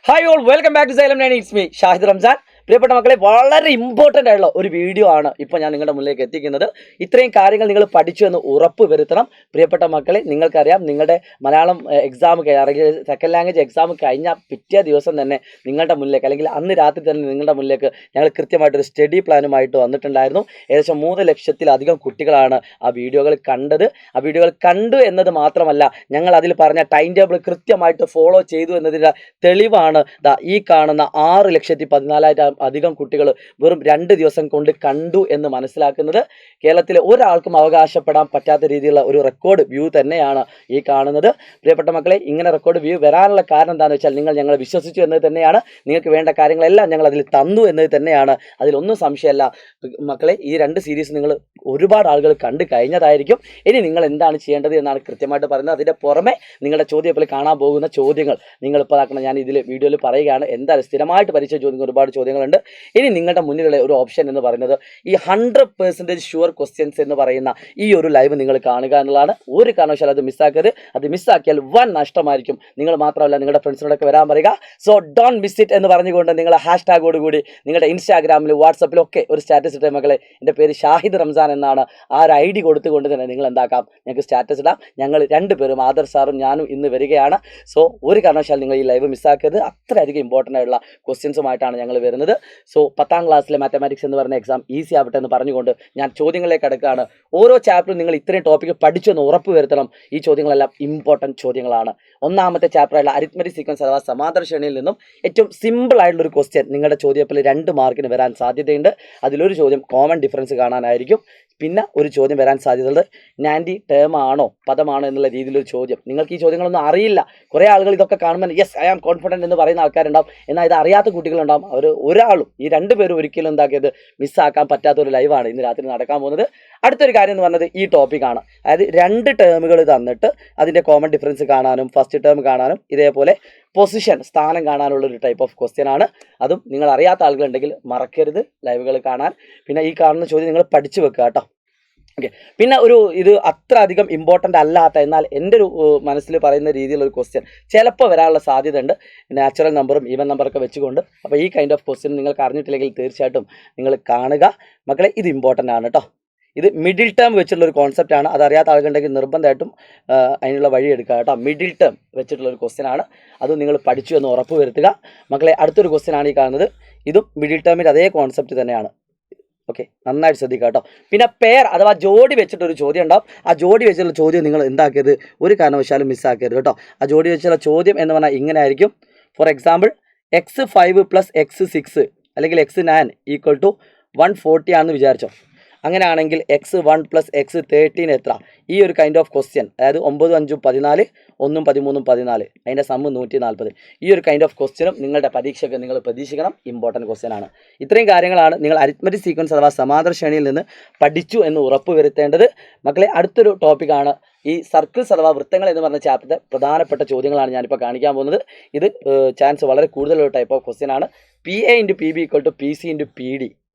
Hi all, welcome back to Xylem 9. It's me, Shahid Ramzan. പ്രിയപ്പെട്ട മക്കളെ, വളരെ important ആയിട്ടുള്ള ഒരു വീഡിയോ ആണ് ഇപ്പോൾ ഞാൻ നിങ്ങളുടെ മുന്നിലേക്ക് എത്തിക്കുന്നത്. ഇത്രയും കാര്യങ്ങൾ നിങ്ങൾ പഠിച്ചു എന്ന് ഉറപ്പ് വരുത്തണം. പ്രിയപ്പെട്ട മക്കളെ, നിങ്ങൾക്കറിയാം, നിങ്ങളുടെ മലയാളം എക്സാം അല്ലെങ്കിൽ സെക്കൻഡ് ലാംഗ്വേജ് എക്സാം കഴിഞ്ഞ പിറ്റേ ദിവസം തന്നെ നിങ്ങളുടെ മുന്നിലേക്ക്, അല്ലെങ്കിൽ അന്ന് രാത്രി തന്നെ നിങ്ങളുടെ മുന്നിലേക്ക് ഞങ്ങൾ കൃത്യമായിട്ടൊരു സ്റ്റഡി പ്ലാനുമായിട്ട് വന്നിട്ടുണ്ടായിരുന്നു. ഏകദേശം 3 ലക്ഷത്തിലധികം കുട്ടികളാണ് ആ വീഡിയോകൾ കണ്ടത്. ആ വീഡിയോകൾ കണ്ടു എന്നത് മാത്രമല്ല, ഞങ്ങൾ അതിൽ പറഞ്ഞ ടൈം ടേബിൾ കൃത്യമായിട്ട് ഫോളോ ചെയ്തു എന്നതിൻ്റെ തെളിവാണ് ഈ കാണുന്ന 6,14,000 അധികം കുട്ടികൾ വെറും 2 ദിവസം കൊണ്ട് കണ്ടു എന്ന് മനസ്സിലാക്കുന്നത്. കേരളത്തിലെ ഒരാൾക്കും അവകാശപ്പെടാൻ പറ്റാത്ത രീതിയിലുള്ള ഒരു റെക്കോർഡ് വ്യൂ തന്നെയാണ് ഈ കാണുന്നത്. പ്രിയപ്പെട്ട മക്കളെ, ഇങ്ങനെ റെക്കോർഡ് വ്യൂ വരാനുള്ള കാരണം എന്താണെന്ന് വെച്ചാൽ, നിങ്ങൾ ഞങ്ങളെ വിശ്വസിച്ചു എന്നത് തന്നെയാണ്. നിങ്ങൾക്ക് വേണ്ട കാര്യങ്ങളെല്ലാം ഞങ്ങൾ അതിൽ തന്നു എന്നത് തന്നെയാണ്. അതിലൊന്നും സംശയമല്ല. മക്കളെ, ഈ 2 സീരീസ് നിങ്ങൾ ഒരുപാട് ആളുകൾ കണ്ടു കഴിഞ്ഞതായിരിക്കും. ഇനി നിങ്ങൾ എന്താണ് ചെയ്യേണ്ടത് എന്നാണ് കൃത്യമായിട്ട് പറയുന്നത്. അതിൻ്റെ പുറമെ നിങ്ങളുടെ ചോദ്യത്തിൽ കാണാൻ പോകുന്ന ചോദ്യങ്ങൾ നിങ്ങൾ ഇപ്പോൾ ആക്കണം. ഞാൻ ഇതിൽ വീഡിയോയിൽ പറയുകയാണ്. എന്തായാലും സ്ഥിരമായിട്ട് പരിചയ ചോദ്യങ്ങൾ ഒരുപാട് ചോദ്യങ്ങളുണ്ട്. ഇനി നിങ്ങളുടെ മുന്നിലുള്ള ഒരു ഓപ്ഷൻ എന്ന് പറയുന്നത് ഈ 100% ഷുവർ ക്വസ്റ്റ്യൻസ് എന്ന് പറയുന്ന ഈ ഒരു ലൈവ് നിങ്ങൾ കാണുക എന്നുള്ളതാണ്. ഒരു കാരണവശാലും അത് മിസ്സാക്കരുത്. അത് മിസ്സാക്കിയാൽ വൻ നഷ്ടമായിരിക്കും. നിങ്ങൾ മാത്രമല്ല, നിങ്ങളുടെ ഫ്രണ്ട്സിനോടൊക്കെ വരാൻ പറയുക. സോ ഡോണ്ട് മിസ് ഇറ്റ് എന്ന് പറഞ്ഞുകൊണ്ട് നിങ്ങൾ ഹാഷ്ടാഗോട് കൂടി നിങ്ങളുടെ ഇൻസ്റ്റാഗ്രാമിലും വാട്സപ്പിലും ഒക്കെ ഒരു സ്റ്റാറ്റസ് ഇട്ടേ മക്കളെ. എൻ്റെ പേര് ഷാഹിദ് റംസാൻ എന്നാണ്. ആ ഒരു ID കൊടുത്തുകൊണ്ട് തന്നെ നിങ്ങൾ എന്താക്കാം, ഞങ്ങൾക്ക് സ്റ്റാറ്റസ് ഇടാം. ഞങ്ങൾ 2 പേരും, ആദർ സാറും ഞാനും ഇന്ന് വരികയാണ്. സോ ഒരു കാരണവശാലും നിങ്ങൾ ഈ ലൈവ് മിസ്സാക്കരുത്. അത്രയധികം ഇമ്പോർട്ടൻ്റ് ആയിട്ടുള്ള ക്വസ്റ്റ്യൻസുമായിട്ടാണ് ഞങ്ങൾ വരുന്നത്. സോ 10ാം ക്ലാസ്സിലെ മാത്തമാറ്റിക്സ് എന്ന് പറയുന്ന എക്സാം ഈസി ആവട്ടെ എന്ന് പറഞ്ഞുകൊണ്ട് ഞാൻ ചോദ്യങ്ങളിലേക്ക് അടുക്കുകയാണ്. ഓരോ ചാപ്റ്ററും നിങ്ങൾ ഇത്രയും ടോപ്പിക്ക് പഠിച്ചു എന്ന് ഉറപ്പ് വരുത്തണം. ഈ ചോദ്യങ്ങളെല്ലാം ഇമ്പോർട്ടൻറ്റ് ചോദ്യങ്ങളാണ്. ഒന്നാമത്തെ ചാപ്റ്ററായുള്ള അരിത്മെറ്റിക് സീക്വൻസ് അഥവാ സമാന്തര ശ്രേണിയിൽ നിന്നും ഏറ്റവും സിമ്പിൾ ആയിട്ടുള്ളൊരു ക്വസ്റ്റ്യൻ നിങ്ങളുടെ ചോദ്യത്തിൽ 2 മാർക്കിന് വരാൻ സാധ്യതയുണ്ട്. അതിലൊരു ചോദ്യം കോമൺ ഡിഫറൻസ് കാണാനായിരിക്കും. പിന്നെ ഒരു ചോദ്യം വരാൻ സാധ്യതയുള്ളത് നാൻഡി ടേം ആണോ പദമാണോ എന്നുള്ള രീതിയിലൊരു ചോദ്യം. നിങ്ങൾക്ക് ഈ ചോദ്യങ്ങളൊന്നും അറിയില്ല. കുറേ ആളുകൾ ഇതൊക്കെ കാണുമ്പോൾ യെസ് ഐ ആം കോൺഫിഡൻറ്റ് എന്ന് പറയുന്ന ആൾക്കാരുണ്ടാവും. എന്നാൽ ഇത് അറിയാത്ത കുട്ടികളുണ്ടാവും. അവർ ഒരാളും ഈ 2 പേരും ഒരിക്കലും എന്താക്കിയത് മിസ്സാക്കാൻ പറ്റാത്തൊരു ലൈവാണ് ഇന്ന് രാത്രി നടക്കാൻ പോകുന്നത്. അടുത്തൊരു കാര്യം എന്ന് പറഞ്ഞത് ഈ ടോപ്പിക്കാണ്. അതായത് 2 ടേമുകൾ തന്നിട്ട് അതിൻ്റെ കോമൺ ഡിഫറൻസ് കാണാനും ഫസ്റ്റ് ടേം കാണാനും ഇതേപോലെ പൊസിഷൻ സ്ഥാനം കാണാനുള്ള ഒരു ടൈപ്പ് ഓഫ് ക്വസ്റ്റ്യൻ ആണ്. അതും നിങ്ങൾ അറിയാത്ത ആളുകളുണ്ടെങ്കിൽ മറക്കരുത് ലൈവുകൾ കാണാൻ. പിന്നെ ഈ കാണുന്ന ചോദ്യം നിങ്ങൾ പഠിച്ചു വെക്കുക കേട്ടോ. ഓക്കെ, പിന്നെ ഇത് അത്ര അധികം ഇമ്പോർട്ടൻ്റ് അല്ലാത്ത, എന്നാൽ എൻ്റെ ഒരു മനസ്സിൽ പറയുന്ന രീതിയിലൊരു ക്വസ്റ്റ്യൻ ചിലപ്പോൾ വരാനുള്ള സാധ്യത ഉണ്ട്. നാച്ചുറൽ നമ്പറും ഈവൻ നമ്പറൊക്കെ വെച്ചുകൊണ്ട്. അപ്പോൾ ഈ കൈൻഡ് ഓഫ് ക്വസ്റ്റ്യൻ നിങ്ങൾക്ക് അറിഞ്ഞിട്ടില്ലെങ്കിൽ തീർച്ചയായിട്ടും നിങ്ങൾ കാണുക മക്കളെ. ഇത് ഇമ്പോർട്ടൻ്റ് ആണ് കേട്ടോ. ഇത് മിഡിൽ ടേം വെച്ചിട്ടുള്ളൊരു കോൺസെപ്റ്റാണ്. അതറിയാത്ത ആളുകളുണ്ടെങ്കിൽ നിർബന്ധമായിട്ടും അതിനുള്ള വഴി എടുക്കുക കേട്ടോ. മിഡിൽ ടേം വെച്ചിട്ടുള്ളൊരു ക്വസ്റ്റ്യൻ ആണ്. അത് നിങ്ങൾ പഠിച്ചു എന്ന് ഉറപ്പ് വരുത്തുക മക്കളെ. അടുത്തൊരു ക്വസ്റ്റ്യൻ ആണ് ഈ കാണുന്നത്. ഇതും മിഡിൽ ടേമിൻ്റെ അതേ കോൺസെപ്റ്റ് തന്നെയാണ്. ഓക്കെ, നന്നായിട്ട് ശ്രദ്ധിക്കുക കേട്ടോ. പിന്നെ പെയർ അഥവാ ജോഡി വെച്ചിട്ടൊരു ചോദ്യം ഉണ്ടാവും. ആ ജോഡി വെച്ചിട്ടുള്ള ചോദ്യം നിങ്ങൾ എന്താക്കരുത്, ഒരു കാരണവശാലും മിസ്സാക്കരുത് കേട്ടോ. ആ ജോഡി വെച്ചുള്ള ചോദ്യം എന്ന് പറഞ്ഞാൽ ഇങ്ങനെ ആയിരിക്കും. ഫോർ എക്സാമ്പിൾ, x5 + x6 അല്ലെങ്കിൽ x9 = 140 ആണെന്ന് വിചാരിച്ചോ. അങ്ങനെയാണെങ്കിൽ x1 + x13 എത്ര? ഈ ഒരു കൈൻഡ് ഓഫ് ക്വസ്റ്റ്യൻ, അതായത് 9 5 14, 1 13 14, അതിൻ്റെ സമ്മ് 140. ഈ ഒരു കൈൻഡ് ഓഫ് ക്വസ്റ്റ്യനും നിങ്ങളുടെ പരീക്ഷയ്ക്ക് നിങ്ങൾ പ്രതീക്ഷിക്കണം. ഇമ്പോർട്ടൻറ്റ് ക്വസ്റ്റ്യൻ ആണ്. ഇത്രയും കാര്യങ്ങളാണ് നിങ്ങൾ അരിത്മെറ്റിക് സീക്വൻസ് അഥവാ സമാന്തര ശ്രേണിയിൽ നിന്ന് പഠിച്ചു എന്ന് ഉറപ്പ് വരുത്തേണ്ടത് മക്കളെ. അടുത്തൊരു ടോപ്പിക്കാണ് ഈ സർക്കിൾസ് അഥവാ വൃത്തങ്ങൾ എന്ന് പറഞ്ഞ ചാപ്റ്ററിൻ്റെ പ്രധാനപ്പെട്ട ചോദ്യങ്ങളാണ് ഞാനിപ്പോൾ കാണിക്കാൻ പോകുന്നത്. ഇത് ചാൻസ് വളരെ കൂടുതലുള്ള ടൈപ്പ് ഓഫ് ക്വസ്റ്റ്യൻ ആണ്. PA × PB = PC × PD.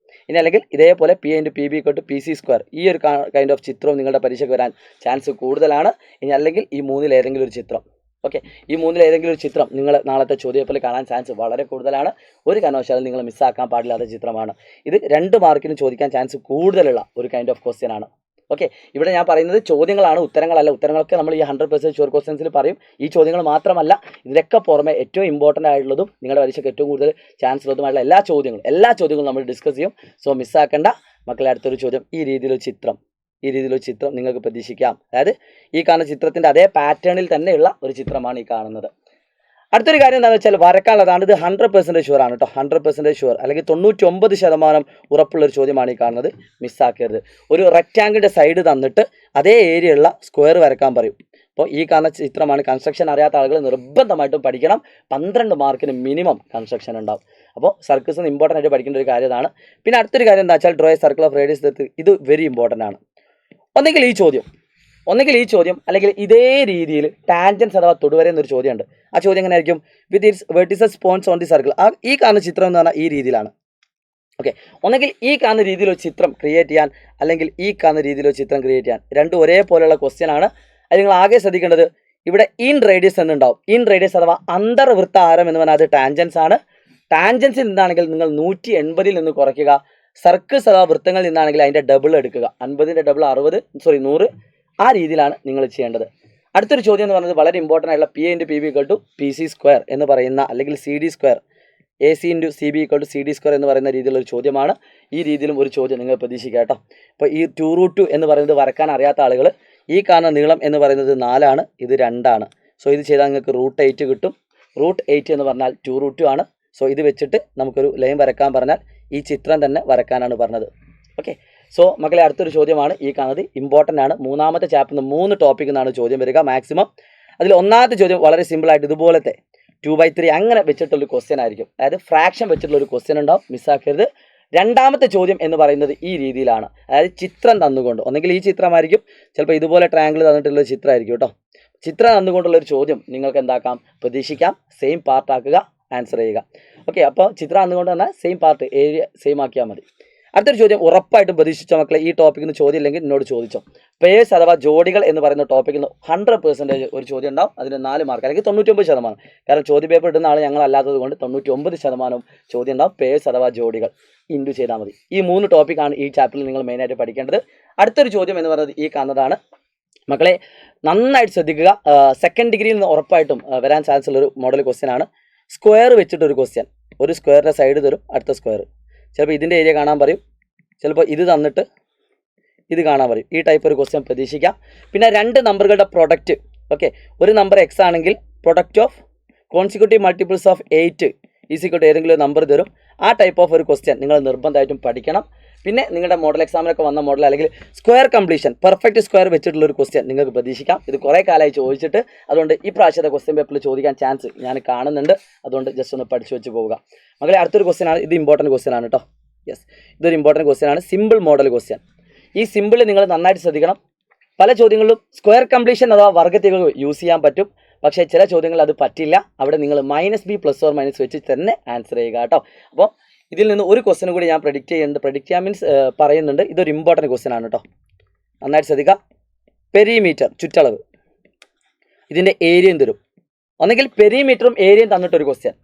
ഇനി അല്ലെങ്കിൽ ഇതേപോലെ PA × PB = PC². ഈ ഒരു കൈൻഡ് ഓഫ് ചിത്രവും നിങ്ങളുടെ പരീക്ഷയ്ക്ക് വരാൻ ചാൻസ് കൂടുതലാണ്. ഇനി അല്ലെങ്കിൽ ഈ 3-ൽ ഏതെങ്കിലും ഒരു ചിത്രം. ഓക്കെ, ഈ 3-ൽ ഏതെങ്കിലും ഒരു ചിത്രം നിങ്ങൾ നാളത്തെ ചോദ്യത്തിൽ കാണാൻ ചാൻസ് വളരെ കൂടുതലാണ്. ഒരു കാരണവശാലും നിങ്ങൾ മിസ്സാക്കാൻ പാടില്ലാത്ത ചിത്രമാണ്. ഇത് 2 മാർക്കിനും ചോദിക്കാൻ ചാൻസ് കൂടുതലുള്ള ഒരു കൈൻഡ് ഓഫ് ക്വസ്റ്റ്യൻ ആണ്. ഓക്കെ, ഇവിടെ ഞാൻ പറയുന്നത് ചോദ്യങ്ങളാണ്, ഉത്തരങ്ങളല്ല. ഉത്തരങ്ങളൊക്കെ നമ്മൾ ഈ 100% ഷുവർ ക്വസ്റ്റ്യൻസിൽ പറയും. ഈ ചോദ്യങ്ങൾ മാത്രമല്ല, ഇതിലൊക്കെ പുറമെ ഏറ്റവും ഇമ്പോർട്ടൻ്റ് ആയിട്ടുള്ളതും നിങ്ങളുടെ പരീക്ഷയ്ക്ക് ഏറ്റവും കൂടുതൽ ചാൻസ് ഉള്ളതുമായിട്ടുള്ള എല്ലാ ചോദ്യങ്ങളും നമ്മൾ ഡിസ്കസ് ചെയ്യും. സോ മിസ്സാക്കേണ്ട മക്കളെ. അടുത്തൊരു ചോദ്യം, ഈ രീതിയിലൊരു ചിത്രം നിങ്ങൾക്ക് പ്രതീക്ഷിക്കാം. അതായത് ഈ കാണുന്ന ചിത്രത്തിൻ്റെ അതേ പാറ്റേണിൽ തന്നെയുള്ള ഒരു ചിത്രമാണ് ഈ കാണുന്നത്. അടുത്തൊരു കാര്യം എന്താണെന്ന് വെച്ചാൽ വരക്കാനുള്ളതാണ്. ഇത് 100% ഷുവർ ആണ് കേട്ടോ. 100% ഷുവർ അല്ലെങ്കിൽ 99% ഉറപ്പുള്ളൊരു ചോദ്യമാണ് ഈ കാണുന്നത്. മിസ്സാക്കരുത്. ഒരു റെക്റ്റാങ്കിളിൻ്റെ സൈഡ് തന്നിട്ട് അതേ ഏരിയയുള്ള സ്ക്വയർ വരക്കാൻ പറയും. അപ്പോൾ ഈ കാണുന്ന ചിത്രമാണ്. കൺസ്ട്രക്ഷൻ അറിയാത്ത ആളുകൾ നിർബന്ധമായിട്ടും പഠിക്കണം. 12 മാർക്കിന് മിനിമം കൺസ്ട്രക്ഷൻ ഉണ്ടാവും. അപ്പോൾ സർക്കിൾസ് ഇമ്പോർട്ടൻ്റ് ആയിട്ട് പഠിക്കേണ്ട ഒരു കാര്യമാണ്. പിന്നെ അടുത്തൊരു കാര്യം എന്താ വെച്ചാൽ draw A circle of radius 30. ഇത് വെരി ഇമ്പോർട്ടൻ്റ് ആണ്. ഒന്നെങ്കിൽ ഈ ചോദ്യം അല്ലെങ്കിൽ ഇതേ രീതിയിൽ ടാൻജൻസ് അഥവാ തൊടുവര എന്നൊരു ചോദ്യമുണ്ട്. ആ ചോദ്യം എങ്ങനെ ആയിരിക്കും? With its vertices points on the circle. ഈ കാണുന്ന ചിത്രം എന്ന് പറഞ്ഞാൽ ഈ രീതിയിലാണ്. ഓക്കെ, ഒന്നെങ്കിൽ ഈ കാണുന്ന രീതിയിലൊരു ചിത്രം ക്രിയേറ്റ് ചെയ്യാൻ, അല്ലെങ്കിൽ ഈ കാണുന്ന രീതിയിലൊരു ചിത്രം ക്രിയേറ്റ് ചെയ്യാൻ. രണ്ടും ഒരേപോലെയുള്ള ക്വസ്റ്റ്യൻ ആണ്. അത് നിങ്ങൾ ആകെ ശ്രദ്ധിക്കേണ്ടത് ഇവിടെ ഇൻ റേഡിയസ് എന്നുണ്ടാവും. ഇൻ റേഡിയസ് അഥവാ അന്തർവൃത്ത ആരം എന്ന് പറഞ്ഞാൽ അത് ടാൻജൻസ് ആണ്. ടാൻജൻസിൽ നിന്നാണെങ്കിൽ നിങ്ങൾ 180 നിന്ന് കുറയ്ക്കുക. സർക്കിൾസ് അഥവാ വൃത്തങ്ങളിൽ നിന്നാണെങ്കിൽ അതിൻ്റെ ഡബിൾ എടുക്കുക. 50ൻ്റെ ഡബിൾ 100. ആ രീതിയിലാണ് നിങ്ങൾ ചെയ്യേണ്ടത്. അടുത്തൊരു ചോദ്യം എന്ന് പറയുന്നത് വളരെ ഇമ്പോർട്ടൻ്റ് ആയിട്ടുള്ള P into P B equal to P C square എന്ന് പറയുന്ന അല്ലെങ്കിൽ C D square A C into C B equal to C D square എന്ന് പറയുന്ന രീതിയിലൊരു ചോദ്യമാണ്. ഈ രീതിയിലും ഒരു ചോദ്യം നിങ്ങൾ പ്രതീക്ഷിക്കുക കേട്ടോ. അപ്പോൾ ഈ 2√2 എന്ന് പറയുന്നത് വരക്കാൻ അറിയാത്ത ആളുകൾ ഈ കാണുന്ന നീളം എന്ന് പറയുന്നത് 4 ആണ്, ഇത് 2 ആണ്. സോ ഇത് ചെയ്താൽ നിങ്ങൾക്ക് √8 കിട്ടും. √8 എന്ന് പറഞ്ഞാൽ 2√2 ആണ്. സോ ഇത് വെച്ചിട്ട് നമുക്കൊരു ലൈൻ വരക്കാൻ പറഞ്ഞാൽ ഈ ചിത്രം തന്നെ വരക്കാനാണ് പറഞ്ഞത്. ഓക്കെ. സോ മക്കളെ അടുത്തൊരു ചോദ്യമാണ് ഈ കാണുന്നത്. ഇമ്പോർട്ടൻ്റ് ആണ്. മൂന്നാമത്തെ ചാപ്റ്ററിൽ നിന്ന് 3 ടോപ്പിക്കിൽ നിന്നാണ് ചോദ്യം വരിക മാക്സിമം. അതിൽ ഒന്നാമത്തെ ചോദ്യം വളരെ സിമ്പിളായിട്ട് ഇതുപോലത്തെ 2/3 അങ്ങനെ വെച്ചിട്ടുള്ളൊരു ക്വസ്റ്റ്യൻ ആയിരിക്കും. അതായത് ഫ്രാക്ഷൻ വെച്ചിട്ടുള്ളൊരു ക്വസ്റ്റ്യൻ ഉണ്ടാവും, മിസ്സാക്കരുത്. രണ്ടാമത്തെ ചോദ്യം എന്ന് പറയുന്നത് ഈ രീതിയിലാണ്. അതായത് ചിത്രം തന്നുകൊണ്ട്, ഒന്നെങ്കിൽ ഈ ചിത്രമായിരിക്കും, ചിലപ്പോൾ ഇതുപോലെ ട്രയാങ്കിൾ തന്നിട്ടുള്ളൊരു ചിത്രമായിരിക്കും കേട്ടോ. ചിത്രം തന്നുകൊണ്ടുള്ളൊരു ചോദ്യം നിങ്ങൾക്ക് എന്താക്കാം, പ്രതീക്ഷിക്കാം. സെയിം പാർട്ടാക്കുക, ആൻസർ ചെയ്യുക. ഓക്കെ. അപ്പോൾ ചിത്രം തന്നുകൊണ്ട് തന്നെ സെയിം പാർട്ട് ഏരിയ സെയിം ആക്കിയാൽ മതി. അടുത്തൊരു ചോദ്യം ഉറപ്പായിട്ടും പ്രതീക്ഷിച്ചോ മക്കളെ. ഈ ടോപ്പിക്കിൽ നിന്ന് ചോദ്യം ഇല്ലെങ്കിൽ എന്നോട് ചോദിച്ചോ. പേഴ്സ് അഥവാ ജോഡികൾ എന്ന് പറയുന്ന ടോപ്പിക്കിൽ നിന്ന് 100% ഒരു ചോദ്യം ഉണ്ടാവും. അതിന് 4 മാർക്ക് അല്ലെങ്കിൽ 99%. കാരണം ചോദ്യ പേപ്പർ ഇടുന്ന ആൾ ഞങ്ങളല്ലാത്തത് കൊണ്ട് 99% ചോദ്യം ഉണ്ടാവും. പേഴ്സ് അഥവാ ജോഡികൾ ഇൻറ്റു ചെയ്താൽ മതി. ഈ 3 ടോപ്പിക്കാണ് ഈ ചാപ്റ്ററിൽ നിങ്ങൾ മെയിനായിട്ട് പഠിക്കേണ്ടത്. അടുത്തൊരു ചോദ്യം എന്ന് പറയുന്നത് ഈ കാണുന്നതാണ്. മക്കളെ നന്നായിട്ട് ശ്രദ്ധിക്കുക. സെക്കൻഡ് ഡിഗ്രിയിൽ നിന്ന് ഉറപ്പായിട്ടും വരാൻ ചാൻസ് ഉള്ളൊരു മോഡൽ ക്വസ്റ്റ്യൻ ആണ്. സ്ക്വയർ വെച്ചിട്ടൊരു ക്വസ്റ്റ്യൻ. ഒരു സ്ക്വയറിൻ്റെ സൈഡ് തരും, അടുത്ത സ്ക്വയർ. ചിലപ്പോൾ ഇതിൻ്റെ ഏരിയ കാണാൻ പറയും, ചിലപ്പോൾ ഇത് തന്നിട്ട് ഇത് കാണാൻ പറയും. ഈ ടൈപ്പ് ഒരു ക്വസ്റ്റ്യൻ പ്രതീക്ഷിക്കാം. പിന്നെ 2 നമ്പറുകളുടെ പ്രൊഡക്റ്റ്. ഓക്കെ. ഒരു നമ്പർ എക്സ് ആണെങ്കിൽ product of consecutive multiples of 8 is equal ഏതെങ്കിലും ഒരു നമ്പർ തരും. ആ ടൈപ്പ് ഓഫ് ഒരു ക്വസ്റ്റ്യൻ നിങ്ങൾ നിർബന്ധമായിട്ടും പഠിക്കണം. പിന്നെ നിങ്ങളുടെ മോഡൽ എക്സാമിനൊക്കെ വന്ന മോഡൽ അല്ലെങ്കിൽ സ്ക്വയർ കംപ്ലീഷൻ പെർഫെക്റ്റ് സ്ക്വയർ വെച്ചിട്ടുള്ളൊരു ക്വസ്റ്റ്യൻ നിങ്ങൾക്ക് പ്രതീക്ഷിക്കാം. ഇത് കുറേ കാലമായി ചോദിച്ചിട്ട്, അതുകൊണ്ട് ഈ പ്രാവശ്യത്തെ ക്വസ്റ്റ്യൻ പേപ്പറിൽ ചോദിക്കാൻ ചാൻസ് ഞാൻ കാണുന്നുണ്ട്. അതുകൊണ്ട് ജസ്റ്റ് ഒന്ന് പഠിച്ചു വെച്ച് പോവുക. മകളെ അടുത്തൊരു ക്വസ്റ്റ്യൻ ആണ്. ഇത് ഇമ്പോർട്ടൻറ്റ് ക്വസ്റ്റ്യൻ ആണ് കേട്ടോ. യെസ്, ഇതൊരു ഇമ്പോർട്ടൻറ്റ് ക്വസ്റ്റ്യൻ ആണ്. Simple model question. ഈ സിമ്പിൾ നിങ്ങൾ നന്നായിട്ട് ശ്രദ്ധിക്കണം. പല ചോദ്യങ്ങളിലും സ്ക്വയർ കംപ്ലീഷൻ അഥവാ വർഗ്ഗത്തികൾ യൂസ് ചെയ്യാൻ പറ്റും. പക്ഷേ ചില ചോദ്യങ്ങൾ അത് പറ്റില്ല. അവിടെ നിങ്ങൾ -b +or- വെച്ച് തന്നെ ആൻസർ ചെയ്യുക കേട്ടോ. അപ്പോൾ ഇതിൽ നിന്ന് ഒരു ക്വസ്റ്റ്യൻ കൂടി ഞാൻ പ്രഡിക്റ്റ് ചെയ്യാൻ മീൻസ് പറയുന്നുണ്ട്. ഇതൊരു ഇമ്പോർട്ടൻറ്റ് ക്വസ്റ്റ്യൻ ആണ് കേട്ടോ. നന്നായിട്ട് ശ്രദ്ധിക്കുക. പെരിമീറ്റർ ചുറ്റളവ്, ഇതിൻ്റെ ഏരിയയും തരും. ഒന്നെങ്കിൽ പെരിമീറ്ററും ഏരിയയും തന്നിട്ടൊരു ക്വസ്റ്റ്യൻ,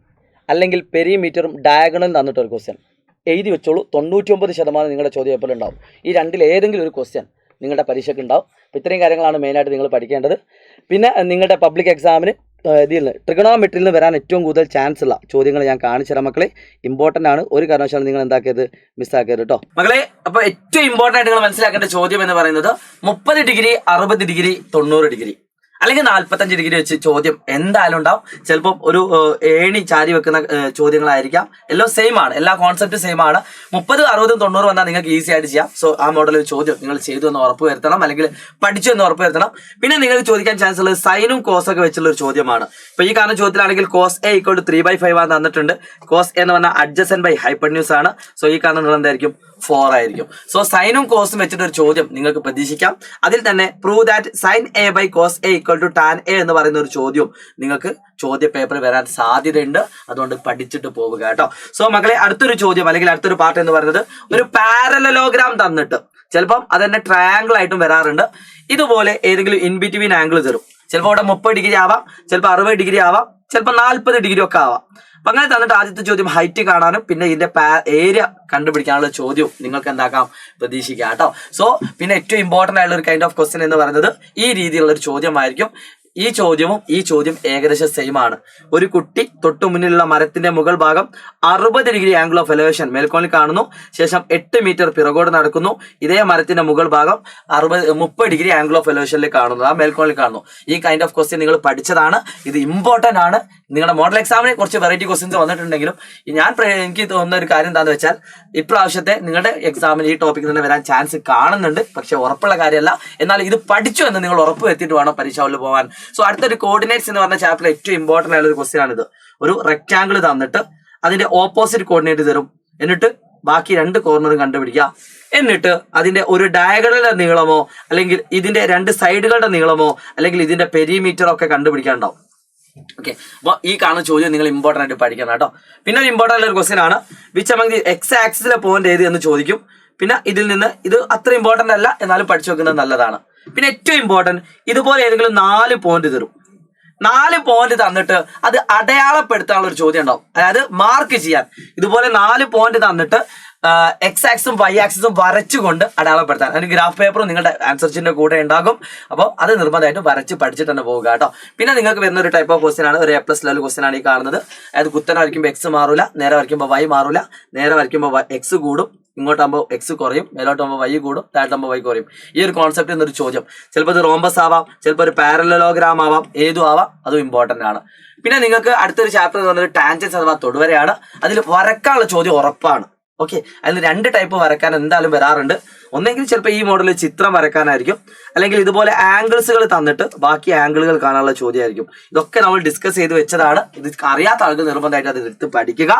അല്ലെങ്കിൽ പെരിമീറ്ററും ഡയഗണലും തന്നിട്ടൊരു ക്വസ്റ്റ്യൻ. എഴുതി വെച്ചോളൂ. 99% നിങ്ങളുടെ ചോദ്യ പേപ്പറിൽ ഉണ്ടാവും. ഈ രണ്ടിൽ ഏതെങ്കിലും ഒരു ക്വസ്റ്റ്യൻ നിങ്ങളുടെ പരീക്ഷയ്ക്ക് ഉണ്ടാവും. അപ്പോൾ ഇത്രയും കാര്യങ്ങളാണ് മെയിനായിട്ട് നിങ്ങൾ പഠിക്കേണ്ടത്. പിന്നെ നിങ്ങളുടെ പബ്ലിക് എക്സാമിന് ഇതിൽ നിന്ന് ട്രിഗണോമെട്രിയിൽ നിന്ന് വരാൻ ഏറ്റവും കൂടുതൽ ചാൻസ് ഉള്ള ചോദ്യങ്ങൾ ഞാൻ കാണിച്ചു തരാം മക്കളെ. ഇമ്പോർട്ടൻ്റ് ആണ്. ഒരു കാരണവശാലും നിങ്ങൾ എന്താക്കിയത് മിസ്സാക്കരുത് കേട്ടോ മക്കളെ. അപ്പോൾ ഏറ്റവും ഇമ്പോർട്ടൻ്റ് ആയിട്ട് നിങ്ങൾ മനസ്സിലാക്കേണ്ട ചോദ്യം എന്ന് പറയുന്നത് 30 ഡിഗ്രി 60 ഡിഗ്രി 90 ഡിഗ്രി അല്ലെങ്കിൽ 45 ഡിഗ്രി വെച്ച് ചോദ്യം എന്തായാലും ഉണ്ടാവും. ചിലപ്പോൾ ഒരു ഏണി ചാരി വെക്കുന്ന ചോദ്യങ്ങളായിരിക്കാം. എല്ലാം സെയിം ആണ്, എല്ലാ കോൺസെപ്റ്റ് സെയിം ആണ്. 30, 60, 90 വന്നാൽ നിങ്ങൾക്ക് ഈസി ആയിട്ട് ചെയ്യാം. സോ ആ മോഡൽ ചോദ്യം നിങ്ങൾ ചെയ്തു എന്ന് ഉറപ്പ് വരുത്തണം, അല്ലെങ്കിൽ പഠിച്ചു എന്ന് ഉറപ്പ് വരുത്തണം. പിന്നെ നിങ്ങൾക്ക് ചോദിക്കാൻ ചാൻസ് ഉള്ളത് സൈനും കോസൊക്കെ വെച്ചുള്ള ഒരു ചോദ്യമാണ്. ഇപ്പൊ ഈ കാണുന്ന ചോദ്യത്തിലാണെങ്കിൽ cos A = 3/5 ആണ് തന്നിട്ടുണ്ട്. cos A എന്ന് പറഞ്ഞാൽ adjacent by hypotenuse ആണ്. സോ ഈ കാണുന്ന എന്തായിരിക്കും 4 ആയിരിക്കും. സോ സൈനും കോസും വെച്ചിട്ട് ഒരു ചോദ്യം നിങ്ങൾക്ക് പ്രതീക്ഷിക്കാം. അതിൽ തന്നെ prove that sin A by cos A = tan A എന്ന് പറയുന്ന ഒരു ചോദ്യം നിങ്ങൾക്ക് ചോദ്യ പേപ്പറിൽ വരാൻ സാധ്യതയുണ്ട്. അതുകൊണ്ട് പഠിച്ചിട്ട് പോവുക കേട്ടോ. സോ മക്കളെ അടുത്തൊരു ചോദ്യം അല്ലെങ്കിൽ അടുത്തൊരു പാർട്ട് എന്ന് പറയുന്നത് ഒരു പാരലലോഗ്രാം തന്നിട്ട് ചിലപ്പം അതെന്നെ ട്രയാങ്കിൾ ആയിട്ടും വരാറുണ്ട്. ഇതുപോലെ ഏതെങ്കിലും ഇൻ ബിറ്റ്വീൻ ആംഗിൾ തരും. ചിലപ്പോൾ അവിടെ 30 ഡിഗ്രി ആവാം, ചിലപ്പോൾ 60 ഡിഗ്രി ആവാം, ചിലപ്പോൾ 40 ഡിഗ്രി ഒക്കെ ആവാം. അപ്പൊ അങ്ങനെ തന്നിട്ട് ആദ്യത്തെ ചോദ്യം ഹൈറ്റ് കാണാനും പിന്നെ ഇതിന്റെ ഏരിയ കണ്ടുപിടിക്കാനുള്ള ചോദ്യവും നിങ്ങൾക്ക് എന്താക്കാം പ്രതീക്ഷിക്കാം കേട്ടോ. സോ പിന്നെ ഏറ്റവും ഇമ്പോർട്ടന്റ് ആയിട്ടുള്ള ഒരു കൈൻഡ് ഓഫ് ക്വസ്റ്റ്യൻ എന്ന് പറയുന്നത് ഈ രീതിയിലുള്ള ഒരു ചോദ്യമായിരിക്കും. ഈ ചോദ്യം ഏകദേശം സെയിം ആണ്. ഒരു കുട്ടി തൊട്ടു മുന്നിലുള്ള മരത്തിന്റെ മുകൾ ഭാഗം 60 ഡിഗ്രി ആംഗിൾ ഓഫ് എലവേഷൻ മേൽക്കോണിൽ കാണുന്നു. ശേഷം 8 മീറ്റർ പിറകോട് നടക്കുന്നു. ഇതേ മരത്തിന്റെ മുകൾ ഭാഗം 30 ഡിഗ്രി ആംഗിൾ ഓഫ് എലവേഷനിൽ കാണുന്നു, ആ മേൽക്കോണിൽ കാണുന്നു. ഈ കൈൻഡ് ഓഫ് ക്വസ്റ്റ്യൻ നിങ്ങൾ പഠിച്ചതാണ്. ഇത് ഇമ്പോർട്ടന്റ് ആണ്. നിങ്ങളുടെ മോഡൽ എക്സാമിന് കുറച്ച് വെറൈറ്റി ക്വസ്റ്റ്യൻസ് വന്നിട്ടുണ്ടെങ്കിലും എനിക്ക് തോന്നുന്ന ഒരു കാര്യം എന്താണെന്ന് വെച്ചാൽ ഇപ്രാവശ്യത്തെ നിങ്ങളുടെ എക്സാമിന് ഈ ടോപ്പിക് തന്നെ വരാൻ ചാൻസ് കാണുന്നുണ്ട്. പക്ഷെ ഉറപ്പുള്ള കാര്യമല്ല. എന്നാൽ ഇത് പഠിച്ചു എന്ന് നിങ്ങൾ ഉറപ്പ് വരുത്തിയിട്ട് വേണം പരീക്ഷകളിൽ പോകാൻ. സോ അടുത്തൊരു കോർഡിനേറ്റ്സ് എന്ന് പറഞ്ഞ ചാപ്റ്ററിൽ ഏറ്റവും ഇമ്പോർട്ടന്റ് ആയിട്ടുള്ള ഒരു ക്വസ്റ്റ്യൻ ആണിത്. ഒരു റെക്ടാങ്കിൾ തന്നിട്ട് അതിന്റെ ഓപ്പോസിറ്റ് കോർഡിനേറ്റ് തരും. എന്നിട്ട് ബാക്കി 2 കോർണറും കണ്ടുപിടിക്കുക. എന്നിട്ട് അതിന്റെ ഒരു ഡയഗണലിന്റെ നീളമോ അല്ലെങ്കിൽ ഇതിന്റെ 2 സൈഡുകളുടെ നീളമോ അല്ലെങ്കിൽ ഇതിന്റെ പെരിമീറ്ററോ ഒക്കെ കണ്ടുപിടിക്കാനുണ്ടാവും. ഓക്കെ. അപ്പോൾ ഈ കാണുന്ന ചോദ്യം നിങ്ങൾ ഇമ്പോർട്ടൻ്റ് ആയിട്ട് പഠിക്കണം കേട്ടോ. പിന്നെ ഒരു ഇമ്പോർട്ടൻ്റ് ഒരു ക്വസ്റ്റ്യൻ ആണ് വിച്ച് അമംഗ് ദി എക്സ് ആക്സിസിലെ പോയിന്റ് ഏത് എന്ന് ചോദിക്കും. പിന്നെ ഇതിൽ നിന്ന് ഇത് അത്ര ഇമ്പോർട്ടൻ്റ് അല്ല, എന്നാലും പഠിച്ചു വെക്കുന്നത് നല്ലതാണ്. പിന്നെ ഏറ്റവും ഇമ്പോർട്ടൻറ്റ് ഇതുപോലെ ഏതെങ്കിലും 4 പോയിന്റ് തരും. 4 പോയിന്റ് തന്നിട്ട് അത് അടയാളപ്പെടുത്താനുള്ള ഒരു ചോദ്യം ഉണ്ടാവും. അതായത് മാർക്ക് ചെയ്യാൻ ഇതുപോലെ 4 പോയിന്റ് തന്നിട്ട് എക്സ് ആക്സും വൈ ആക്സും വരച്ചുകൊണ്ട് അടയാളപ്പെടുത്താൻ. അതിന് ഗ്രാഫ് പേപ്പറും നിങ്ങളുടെ ആൻസർ ഷീറ്റിന്റെ കൂടെ ഉണ്ടാകും. അപ്പോൾ അത് നിർബന്ധമായിട്ട് വരച്ച് പഠിച്ചിട്ട് തന്നെ പോവുക കേട്ടോ. പിന്നെ നിങ്ങൾക്ക് വരുന്ന ഒരു ടൈപ്പ് ഓഫ് ക്വസ്റ്റ്യൻ ആണ്, ഒരു A+ ലെവൽ ക്വസ്റ്റ്യൻ ആണ് ഈ കാണുന്നത്. അതായത് കുത്തനെ വരയ്ക്കുമ്പോൾ എക്സ് മാറൂല, നേരെ വരയ്ക്കുമ്പോൾ വൈ മാറൂല, നേരെ വരയ്ക്കുമ്പോൾ എക്സ് കൂടും, ഇങ്ങോട്ടാകുമ്പോൾ എക്സ് കുറയും, മേലോട്ടാകുമ്പോൾ വൈ കൂടും, താഴോട്ടാകുമ്പോൾ വൈ കുറയും. ഈ ഒരു കോൺസെപ്റ്റ് എന്നൊരു ചോദ്യം. ചിലപ്പോൾ ഇത് റോംബസ് ആവാം, ചിലപ്പോൾ ഒരു പാരലലോഗ്രാം ആവാം, ഏതും ആവാം, അതും ഇമ്പോർട്ടന്റ് ആണ്. പിന്നെ നിങ്ങൾക്ക് അടുത്തൊരു ചാപ്റ്റർ എന്ന് പറയുന്നത് ടാൻജൻസ് അഥവാ തൊടുവരയാണ്. അതിൽ വരക്കാനുള്ള ചോദ്യം ഉറപ്പാണ്. ഓക്കെ, അതിൽ 2 ടൈപ്പ് വരക്കാൻ എന്തായാലും വരാറുണ്ട്. ഒന്നെങ്കിൽ ചിലപ്പോൾ ഈ മോഡലിൽ ചിത്രം വരക്കാനായിരിക്കും, അല്ലെങ്കിൽ ഇതുപോലെ ആംഗിൾസുകൾ തന്നിട്ട് ബാക്കി ആംഗിളുകൾ കാണാനുള്ള ചോദ്യമായിരിക്കും. ഇതൊക്കെ നമ്മൾ ഡിസ്കസ് ചെയ്ത് വെച്ചതാണ്. ഇത് അറിയാത്ത ആൾക്ക് നിർബന്ധമായിട്ട് അത് എടുത്ത് പഠിക്കുക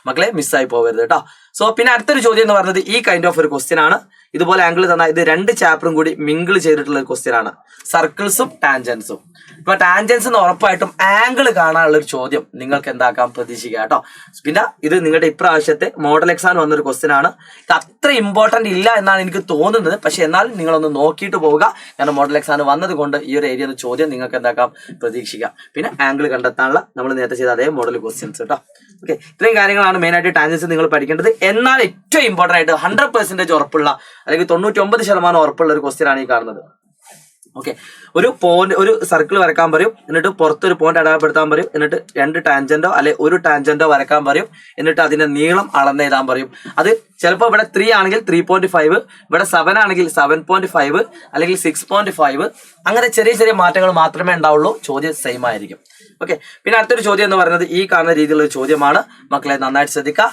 മക്കളെ, മിസ്സായി പോകരുത് കേട്ടോ. സോ പിന്നെ അടുത്തൊരു ചോദ്യം എന്ന് പറയുന്നത് ഈ കൈൻഡ് ഓഫ് ഒരു ക്വസ്റ്റ്യൻ ആണ്. ഇതുപോലെ ആംഗിൾ തന്നാൽ ഇത് 2 ചാപ്റ്ററും കൂടി മിങ്കിൾ ചെയ്തിട്ടുള്ള ഒരു ക്വസ്റ്റ്യൻ ആണ്, സർക്കിൾസും ടാൻജൻസും. ഇപ്പൊ ടാൻജൻസ് ഉറപ്പായിട്ടും ആംഗിൾ കാണാനുള്ള ഒരു ചോദ്യം നിങ്ങൾക്ക് എന്താക്കാം, പ്രതീക്ഷിക്കുക കേട്ടോ. പിന്നെ ഇത് നിങ്ങളുടെ ഇപ്രാവശ്യത്തെ മോഡൽ എക്സാം വന്നൊരു ക്വസ്റ്റ്യൻ ആണ്. ഇത് അത്ര ഇമ്പോർട്ടന്റ് ഇല്ല എന്നാണ് എനിക്ക് തോന്നുന്നത്, പക്ഷെ എന്നാലും നിങ്ങളൊന്ന് നോക്കിയിട്ട് പോവുക. കാരണം മോഡൽ എക്സാം വന്നത് കൊണ്ട് ഈ ഒരു ഏരിയ ചോദ്യം നിങ്ങൾക്ക് എന്താക്കാം, പ്രതീക്ഷിക്കാം. പിന്നെ ആംഗിൾ കണ്ടെത്താനുള്ള നമ്മൾ നേരത്തെ ചെയ്ത അതേ മോഡൽ ക്വസ്റ്റ്യൻസ് കേട്ടോ. ഓക്കെ, ഇത്രയും കാര്യങ്ങളാണ് മെയിൻ ആയിട്ട് ടാൻജൻസ് നിങ്ങൾ പഠിക്കേണ്ടത്. എന്നാൽ ഏറ്റവും ഇമ്പോർട്ടന്റ് ആയിട്ട് 100% ഉറപ്പുള്ള അല്ലെങ്കിൽ 99% ഉറപ്പുള്ള ഒരു ക്വസ്റ്റ്യൻ ആണ് ഈ കാണുന്നത്. ഓക്കെ, ഒരു സർക്കിൾ വരക്കാൻ പറയും, എന്നിട്ട് പുറത്തൊരു പോയിന്റ് അടയാളപ്പെടുത്താൻ പറയും, എന്നിട്ട് 2 ടാൻജന്റോ അല്ലെ 1 ടാൻജന്റോ വരക്കാൻ പറയും, എന്നിട്ട് അതിന്റെ നീളം അളന്നെഴുതാൻ പറയും. അത് ചിലപ്പോൾ ഇവിടെ 3 ആണെങ്കിൽ 3.5, ഇവിടെ 7 ആണെങ്കിൽ 7.5, അല്ലെങ്കിൽ 6.5, അങ്ങനെ ചെറിയ ചെറിയ മാറ്റങ്ങൾ മാത്രമേ ഉണ്ടാവുള്ളൂ. ചോദ്യം സെയിം ആയിരിക്കും. ഓക്കെ, പിന്നെ അടുത്തൊരു ചോദ്യം എന്ന് പറയുന്നത് ഈ കാണുന്ന രീതിയിലുള്ള ഒരു ചോദ്യമാണ്. മക്കളെ നന്നായിട്ട് ശ്രദ്ധിക്കുക.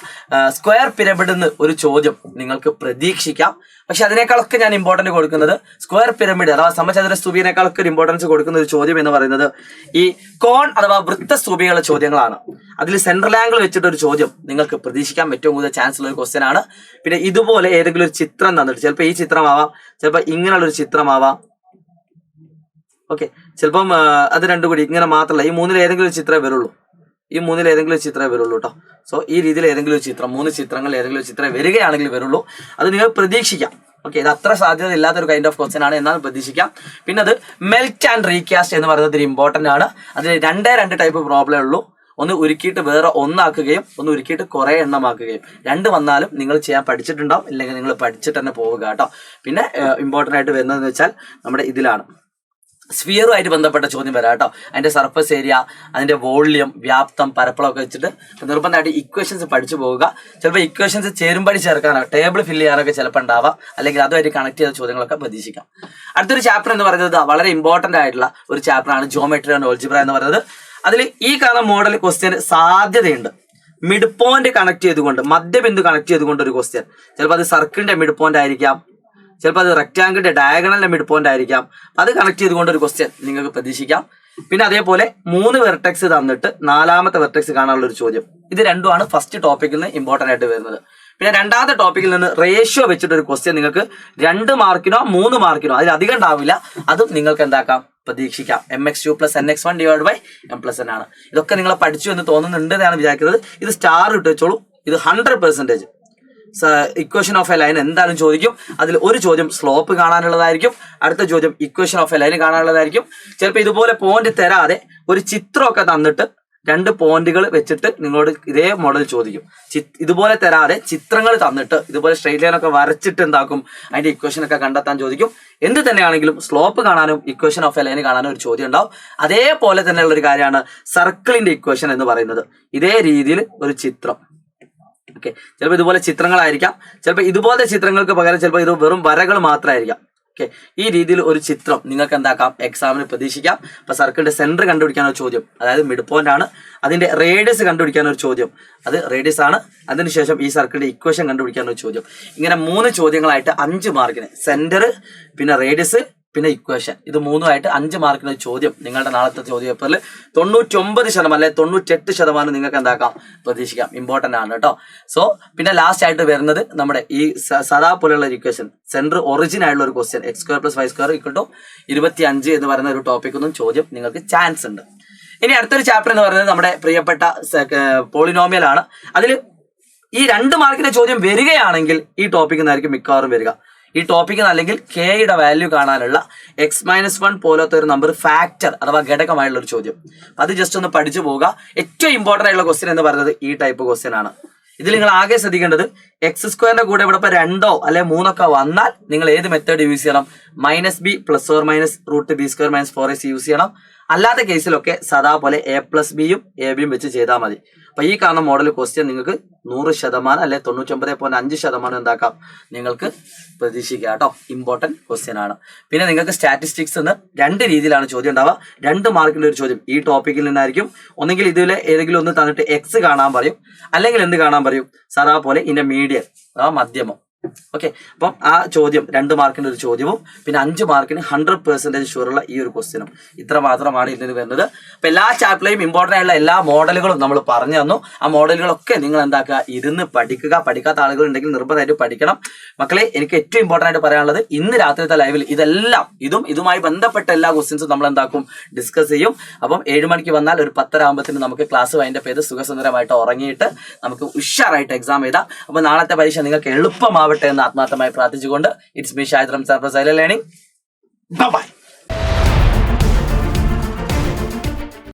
സ്ക്വയർ പിരമിഡിൽ ഒരു ചോദ്യം നിങ്ങൾക്ക് പ്രതീക്ഷിക്കാം. പക്ഷെ അതിനേക്കാളൊക്കെ ഞാൻ ഇമ്പോർട്ടന്റ് കൊടുക്കുന്നത് സ്ക്വയർ പിരമിഡ് അഥവാ സമചതുര സ്തൂപിനേക്കാളൊക്കെ ഒരു ഇമ്പോർട്ടൻസ് കൊടുക്കുന്ന ഒരു ചോദ്യം എന്ന് പറയുന്നത് ഈ കോൺ അഥവാ വൃത്തസ്തൂപികളുടെ ചോദ്യങ്ങളാണ്. അതിൽ സെൻട്രൽ ആംഗിൾ വെച്ചിട്ട് ഒരു ചോദ്യം നിങ്ങൾക്ക് പ്രതീക്ഷിക്കാം. ഏറ്റവും കൂടുതൽ ചാൻസ് ഉള്ള ഒരു ക്വസ്റ്റ്യൻ ആണ്. പിന്നെ ഇതുപോലെ ഏതെങ്കിലും ഒരു ചിത്രം തന്നിട്ട്, ചിലപ്പോൾ ഈ ചിത്രമാവാം, ചിലപ്പോൾ ഇങ്ങനെയുള്ള ഒരു ചിത്രമാവാം. ഓക്കെ, ചിലപ്പം അത് 2 കൂടി ഇങ്ങനെ മാത്രമല്ല, ഈ 3 ഏതെങ്കിലും ഒരു ചിത്രമേ വരുള്ളൂ. ഈ 3 ഏതെങ്കിലും ഒരു ചിത്രമേ വരുള്ളൂ കേട്ടോ. സോ ഈ രീതിയിൽ ഏതെങ്കിലും ഒരു ചിത്രം, 3 ചിത്രങ്ങൾ ഏതെങ്കിലും ഒരു ചിത്രം വരികയാണെങ്കിൽ വരുള്ളൂ. അത് നിങ്ങൾ പ്രതീക്ഷിക്കാം. ഓക്കെ, ഇത് അത്ര സാധ്യത ഇല്ലാത്തൊരു കൈൻഡ് ഓഫ് ക്വസ്റ്റ്യൻ ആണ്, എന്നാൽ പ്രതീക്ഷിക്കാം. പിന്നെ അത് മെൽറ്റ് ആൻഡ് റീകാസ്റ്റ് എന്ന് പറയുന്നത് ഒരു ഇമ്പോർട്ടന്റ് ആണ്. അതിൽ 2 ടൈപ്പ് പ്രോബ്ലമേ ഉള്ളൂ. ഒന്ന് ഉരുക്കിയിട്ട് വേറെ ഒന്നാക്കുകയും ഒന്ന് ഉരുക്കിയിട്ട് കുറെ എണ്ണമാക്കുകയും. 2 വന്നാലും നിങ്ങൾ ചെയ്യാൻ പഠിച്ചിട്ടുണ്ടാവും, ഇല്ലെങ്കിൽ നിങ്ങൾ പഠിച്ചിട്ട് തന്നെ പോവുക കേട്ടോ. പിന്നെ ഇമ്പോർട്ടന്റ് ആയിട്ട് വരുന്നതെന്ന് വെച്ചാൽ നമ്മുടെ ഇതിലാണ് സ്ഫിയറുമായിട്ട് ബന്ധപ്പെട്ട ചോദ്യം വരാം കേട്ടോ. അതിന്റെ സർഫസ് ഏരിയ, അതിന്റെ വോള്യം, വ്യാപ്തം, പരപ്പളമൊക്കെ വെച്ചിട്ട് നിർബന്ധമായിട്ട് ഇക്വേഷൻസ് പഠിച്ചു പോവുക. ചിലപ്പോൾ ഇക്വേഷൻസ് ചേരുമ്പടി ചേർക്കാനോ ടേബിൾ ഫില്ല് ചെയ്യാനൊക്കെ ചിലപ്പോൾ ഉണ്ടാവാം, അല്ലെങ്കിൽ അതുമായിട്ട് കണക്ട് ചെയ്ത ചോദ്യങ്ങളൊക്കെ പ്രതീക്ഷിക്കാം. അടുത്തൊരു ചാപ്റ്റർ എന്ന് പറയുന്നത് വളരെ ഇമ്പോർട്ടന്റ് ആയിട്ടുള്ള ഒരു ചാപ്റ്ററാണ് ജോമെട്രി ആൻഡ് ഓൾജിബ്ര എന്ന് പറയുന്നത്. അതിൽ ഈ കാണുന്ന മോഡൽ ക്വസ്റ്റ്യൻ സാധ്യതയുണ്ട്. മിഡ് പോയിന്റ് കണക്ട് ചെയ്തുകൊണ്ട്, മധ്യബിന്ദു കണക്ട് ചെയ്തുകൊണ്ട് ഒരു ക്വസ്റ്റ്യൻ. ചിലപ്പോൾ അത് സർക്കിളിന്റെ മിഡ് പോയിന്റ് ആയിരിക്കാം, ചിലപ്പോൾ അത് റെക്ടാങ്കിളിന്റെ ഡയഗണലിന്റെ മിഡ് പോയിന്റ് ആയിരിക്കാം. അത് കണക്ട് ചെയ്തുകൊണ്ട് ഒരു ക്വസ്റ്റ്യൻ നിങ്ങൾക്ക് പ്രതീക്ഷിക്കാം. പിന്നെ അതേപോലെ 3 വെർട്ടെക്സ് തന്നിട്ട് 4ാമത്തെ വെർട്ടെക്സ് കാണാനുള്ള ഒരു ചോദ്യം. ഇത് രണ്ടുമാണ് ഫസ്റ്റ് ടോപ്പിക്കിൽ നിന്ന് ഇമ്പോർട്ടന്റ് ആയിട്ട് വരുന്നത്. പിന്നെ 2ാമത്തെ ടോപ്പിക്കിൽ നിന്ന് റേഷ്യോ വെച്ചിട്ട് ഒരു ക്വസ്റ്റ്യൻ നിങ്ങൾക്ക് 2 മാർക്കിനോ 3 മാർക്കിനോ അതിലധികം ഉണ്ടാവില്ല. അതും നിങ്ങൾക്ക് എന്താക്കാം, പ്രതീക്ഷിക്കാം. mx2 + nx1 / m+n ആണ്. ഇതൊക്കെ നിങ്ങൾ പഠിച്ചു എന്ന് തോന്നുന്നുണ്ട് എന്നാണ് വിചാരിക്കുന്നത്. ഇത് സ്റ്റാർ ഇട്ട് വെച്ചോളൂ. ഇത് 100% ഇക്വേഷൻ ഓഫ് എ ലൈൻ എന്തായാലും ചോദിക്കും. അതിൽ ഒരു ചോദ്യം സ്ലോപ്പ് കാണാനുള്ളതായിരിക്കും, അടുത്ത ചോദ്യം ഇക്വേഷൻ ഓഫ് എ ലൈൻ കാണാനുള്ളതായിരിക്കും. ചിലപ്പോൾ ഇതുപോലെ പോയിന്റ് തരാതെ ഒരു ചിത്രമൊക്കെ തന്നിട്ട് 2 പോയിന്റുകൾ വെച്ചിട്ട് നിങ്ങളോട് ഇതേ മോഡൽ ചോദിക്കും. ഇതുപോലെ തരാതെ ചിത്രങ്ങൾ തന്നിട്ട് ഇതുപോലെ സ്ട്രെയിറ്റ് ലൈൻ ഒക്കെ വരച്ചിട്ട് എന്താക്കും, അതിന്റെ ഇക്വേഷൻ ഒക്കെ കണ്ടെത്താൻ ചോദിക്കും. എന്ത് തന്നെയാണെങ്കിലും സ്ലോപ്പ് കാണാനും ഇക്വേഷൻ ഓഫ് എ ലൈൻ കാണാനും ഒരു ചോദ്യം ഉണ്ടാവും. അതേപോലെ തന്നെയുള്ള ഒരു കാര്യമാണ് സർക്കിളിന്റെ ഇക്വേഷൻ എന്ന് പറയുന്നത്. ഇതേ രീതിയിൽ ഒരു ചിത്രം. ഓക്കെ, ചിലപ്പോൾ ഇതുപോലെ ചിത്രങ്ങളായിരിക്കാം, ചിലപ്പോൾ ഇതുപോലത്തെ ചിത്രങ്ങൾക്ക് പകരം ചിലപ്പോൾ ഇത് വെറും വരകൾ മാത്രമായിരിക്കാം. ഓക്കെ, ഈ രീതിയിൽ ഒരു ചിത്രം നിങ്ങൾക്ക് എന്താക്കാം, എക്സാമിന് പ്രതീക്ഷിക്കാം. അപ്പൊ സർക്കിളിന്റെ സെന്റർ കണ്ടുപിടിക്കാനൊരു ചോദ്യം, അതായത് മിഡ് പോയിന്റ് ആണ്. അതിന്റെ റേഡിയസ് കണ്ടുപിടിക്കാനൊരു ചോദ്യം, അത് റേഡിയസ് ആണ്. അതിനുശേഷം ഈ സർക്കിളിന്റെ ഇക്വേഷൻ കണ്ടുപിടിക്കാനൊരു ചോദ്യം. ഇങ്ങനെ 3 ചോദ്യങ്ങളായിട്ട് 5 മാർക്കിന്, സെന്റർ, പിന്നെ റേഡിയസ്, പിന്നെ ഇക്വേഷൻ, ഇത് 3ആയിട്ട് 5 മാർക്കിന് ചോദ്യം നിങ്ങളുടെ നാളത്തെ ചോദ്യ പേപ്പറിൽ 99% അല്ലെ 98% നിങ്ങൾക്ക് എന്താക്കാം, പ്രതീക്ഷിക്കാം. ഇമ്പോർട്ടന്റ് ആണ് കേട്ടോ. സോ പിന്നെ ലാസ്റ്റ് ആയിട്ട് വരുന്നത് നമ്മുടെ ഈ സദാ പോലെയുള്ള ഇക്വേഷൻ, സെന്റർ ഒറിജിൻ ആയിട്ടുള്ള ഒരു ക്വസ്റ്റ്യൻ, x² + y² = 25 എന്ന് പറയുന്ന ഒരു ടോപ്പിക് ഒന്നും ചോദ്യം നിങ്ങൾക്ക് ചാൻസ് ഉണ്ട്. ഇനി അടുത്തൊരു ചാപ്റ്റർ എന്ന് പറയുന്നത് നമ്മുടെ പ്രിയപ്പെട്ട പോളിനോമിയൽ ആണ്. അതിൽ ഈ 2 മാർക്കിന്റെ ചോദ്യം വരികയാണെങ്കിൽ ഈ ടോപ്പിക് നിന്നായിരിക്കും മിക്കവാറും വരിക. ഈ ടോപ്പിക്കിൽ അല്ലെങ്കിൽ കെയുടെ വാല്യൂ കാണാനുള്ള x-1 പോലത്തെ ഒരു നമ്പർ ഫാക്ടർ അഥവാ ഘടകമായുള്ള ഒരു ചോദ്യം. അത് ജസ്റ്റ് ഒന്ന് പഠിച്ചു പോവുക. ഏറ്റവും ഇമ്പോർട്ടൻ്റ് ആയിട്ടുള്ള ക്വസ്റ്റ്യൻ എന്ന് പറയുന്നത് ഈ ടൈപ്പ് ക്വസ്റ്റ്യൻ ആണ്. ഇതിൽ നിങ്ങൾ ആകെ ശ്രദ്ധിക്കേണ്ടത് x² കൂടെ ഇവിടെ ഇപ്പോൾ 2 അല്ലെ 3 വന്നാൽ നിങ്ങൾ ഏത് മെത്തേഡ് യൂസ് ചെയ്യണം? -b ± √b² - 4ac യൂസ് ചെയ്യണം. അല്ലാത്ത കേസിലൊക്കെ സദാ പോലെ a+bയും ab വെച്ച് ചെയ്താൽ മതി. അപ്പൊ ഈ കാണുന്ന മോഡൽ ക്വസ്റ്റ്യൻ നിങ്ങൾക്ക് 100% അല്ലെ 99.5% എന്താക്കാം നിങ്ങൾക്ക് പ്രതീക്ഷിക്കുക കേട്ടോ. ഇമ്പോർട്ടന്റ് ക്വസ്റ്റ്യൻ ആണ്. പിന്നെ നിങ്ങൾക്ക് സ്റ്റാറ്റിസ്റ്റിക്സ് എന്ന് 2 രീതിയിലാണ് ചോദ്യം ഉണ്ടാവുക. 2 മാർക്കിന്റെ ഒരു ചോദ്യം ഈ ടോപ്പിക്കിൽ നിന്നായിരിക്കും. ഒന്നെങ്കിൽ ഇതിലെ ഏതെങ്കിലും ഒന്ന് തന്നിട്ട് x കാണാൻ പറയും, അല്ലെങ്കിൽ എന്ത് കാണാൻ പറയും? സദാ പോലെ ഇതിന്റെ മീഡിയൻ അഥവാ മധ്യമം. ഓക്കെ, അപ്പം ആ ചോദ്യം 2 മാർക്കിന്റെ ഒരു ചോദ്യവും പിന്നെ 5 മാർക്കിന് 100% ഷുവറുള്ള ഈ ഒരു ക്വസ്റ്റ്യനും. ഇത്ര മാത്രമാണ് ഇതിന് വരുന്നത്. അപ്പൊ എല്ലാ ചാപ്റ്ററിലെയും ഇമ്പോർട്ടൻ്റ് ആയിട്ടുള്ള എല്ലാ മോഡലുകളും നമ്മൾ പറഞ്ഞു തന്നു. ആ മോഡലുകളൊക്കെ നിങ്ങൾ എന്താക്കുക, ഇരുന്ന് പഠിക്കുക. പഠിക്കാത്ത ആളുകൾ ഉണ്ടെങ്കിൽ നിർബന്ധമായിട്ട് പഠിക്കണം. മക്കളെ, എനിക്ക് ഏറ്റവും ഇമ്പോർട്ടൻ്റ് ആയിട്ട് പറയാനുള്ളത്, ഇന്ന് രാത്രിത്തെ ലൈവിൽ ഇതെല്ലാം ഇതുമായി ബന്ധപ്പെട്ട എല്ലാ ക്വസ്റ്റ്യൻസും നമ്മൾ എന്താക്കും, ഡിസ്കസ് ചെയ്യും. അപ്പം 7 മണിക്ക് വന്നാൽ ഒരു 10 ആകുമ്പോഴത്തേന് നമുക്ക് ക്ലാസ് വൈൻഡപ്പ് ചെയ്ത് സുഖസുന്ദരമായിട്ട് ഉറങ്ങിയിട്ട് നമുക്ക് ഉഷാറായിട്ട് എക്സാം എഴുതാം. അപ്പൊ നാളത്തെ പരീക്ഷ നിങ്ങൾക്ക് എളുപ്പമാവട്ടെ എന്ന് ആത്മാർത്ഥമായി പ്രാർത്ഥിച്ചുകൊണ്ട്, it's me Shahid Ramzan from Silent Learning. By.